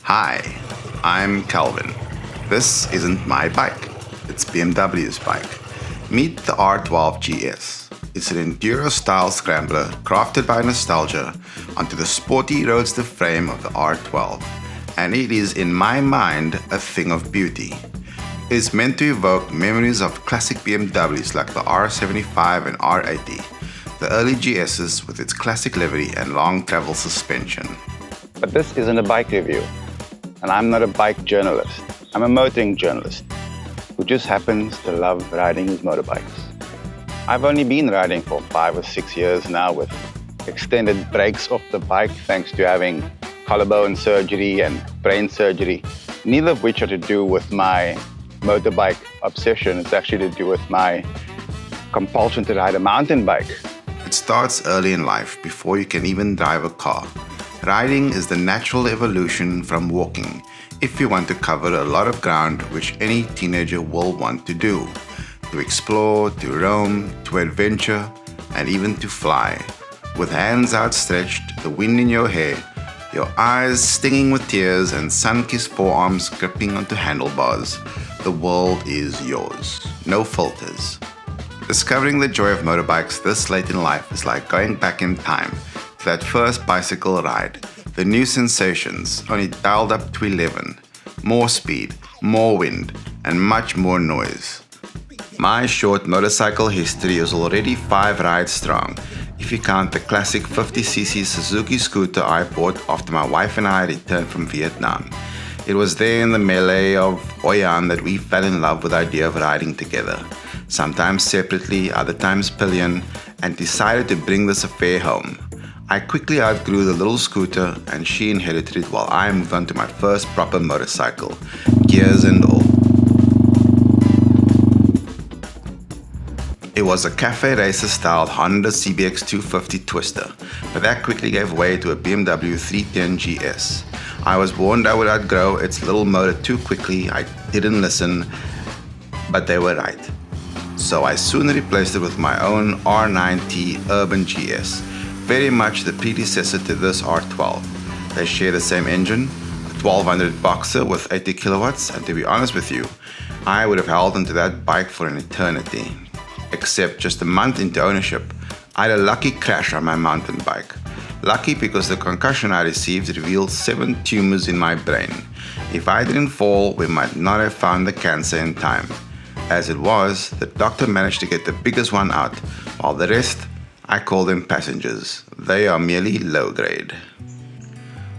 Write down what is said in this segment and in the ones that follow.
Hi, I'm Calvin. This isn't my bike, it's BMW's bike. Meet the R12 GS. It's an enduro-style scrambler crafted by nostalgia onto the sporty roadster frame of the R12, and it is, in my mind, a thing of beauty. It is meant to evoke memories of classic BMWs like the R75 and R80, the early GS's with its classic livery and long travel suspension. But this isn't a bike review, and I'm not a bike journalist. I'm a motoring journalist who just happens to love riding his motorbikes. I've only been riding for 5 or 6 years now with extended breaks off the bike thanks to having collarbone surgery and brain surgery, neither of which are to do with my motorbike obsession. It's actually to do with my compulsion to ride a mountain bike. It starts early in life before you can even drive a car. Riding is the natural evolution from walking if you want to cover a lot of ground, which any teenager will want to do. To explore, to roam, to adventure, and even to fly. With hands outstretched, the wind in your hair, your eyes stinging with tears, and sun-kissed forearms gripping onto handlebars, the world is yours. No filters. Discovering the joy of motorbikes this late in life is like going back in time to that first bicycle ride. The new sensations, only dialed up to 11. More speed, more wind, and much more noise. My short motorcycle history is already 5 rides strong, if you count the classic 50cc Suzuki scooter I bought after my wife and I returned from Vietnam. It was there in the melee of Hoi An that we fell in love with the idea of riding together, sometimes separately, other times pillion, and decided to bring this affair home. I quickly outgrew the little scooter and she inherited it while I moved on to my first proper motorcycle, gears and all. It was a cafe racer style Honda CBX 250 Twister, but that quickly gave way to a BMW 310 GS. I was warned I would outgrow its little motor too quickly. I didn't listen, but they were right. So I soon replaced it with my own R9T Urban GS, very much the predecessor to this R12. They share the same engine, a 1200 boxer with 80 kilowatts, and to be honest with you, I would have held onto that bike for an eternity. Except just a month into ownership, I had a lucky crash on my mountain bike. Lucky because the concussion I received revealed 7 tumors in my brain. If I didn't fall, we might not have found the cancer in time. As it was, the doctor managed to get the biggest one out, while the rest, I call them passengers. They are merely low grade.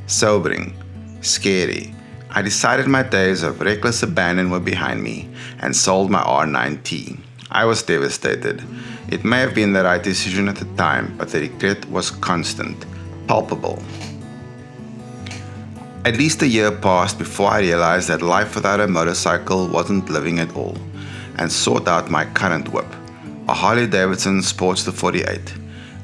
Sobering, scary. I decided my days of reckless abandon were behind me and sold my R9T. I was devastated. It may have been the right decision at the time, but the regret was constant, palpable. At least a year passed before I realized that life without a motorcycle wasn't living at all, and sought out my current whip, a Harley-Davidson Sportster 48.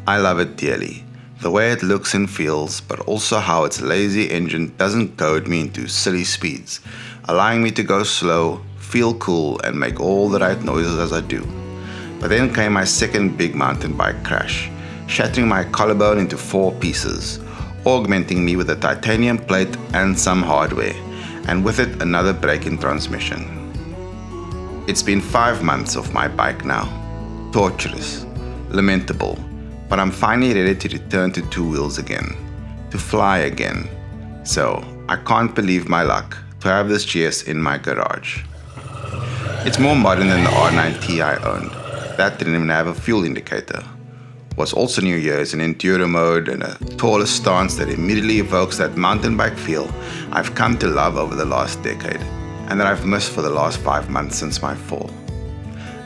I love it dearly, the way it looks and feels, but also how its lazy engine doesn't goad me into silly speeds, allowing me to go slow, feel cool, and make all the right noises as I do. But then came my second big mountain bike crash, shattering my collarbone into 4 pieces, augmenting me with a titanium plate and some hardware, and with it another break in transmission. It's been 5 months off my bike now. Torturous, lamentable, but I'm finally ready to return to 2 wheels again, to fly again. So I can't believe my luck to have this GS in my garage. It's more modern than the R9T I owned. That didn't even have a fuel indicator. What's also new here is an enduro mode and a taller stance that immediately evokes that mountain bike feel I've come to love over the last decade, and that I've missed for the last 5 months since my fall.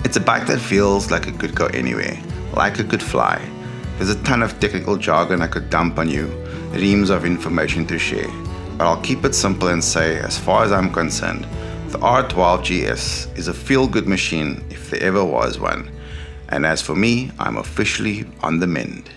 It's a bike that feels like it could go anywhere, like it could fly. There's a ton of technical jargon I could dump on you, reams of information to share, but I'll keep it simple and say, as far as I'm concerned, the R12 GS is a feel-good machine if there ever was one. And as for me, I'm officially on the mend.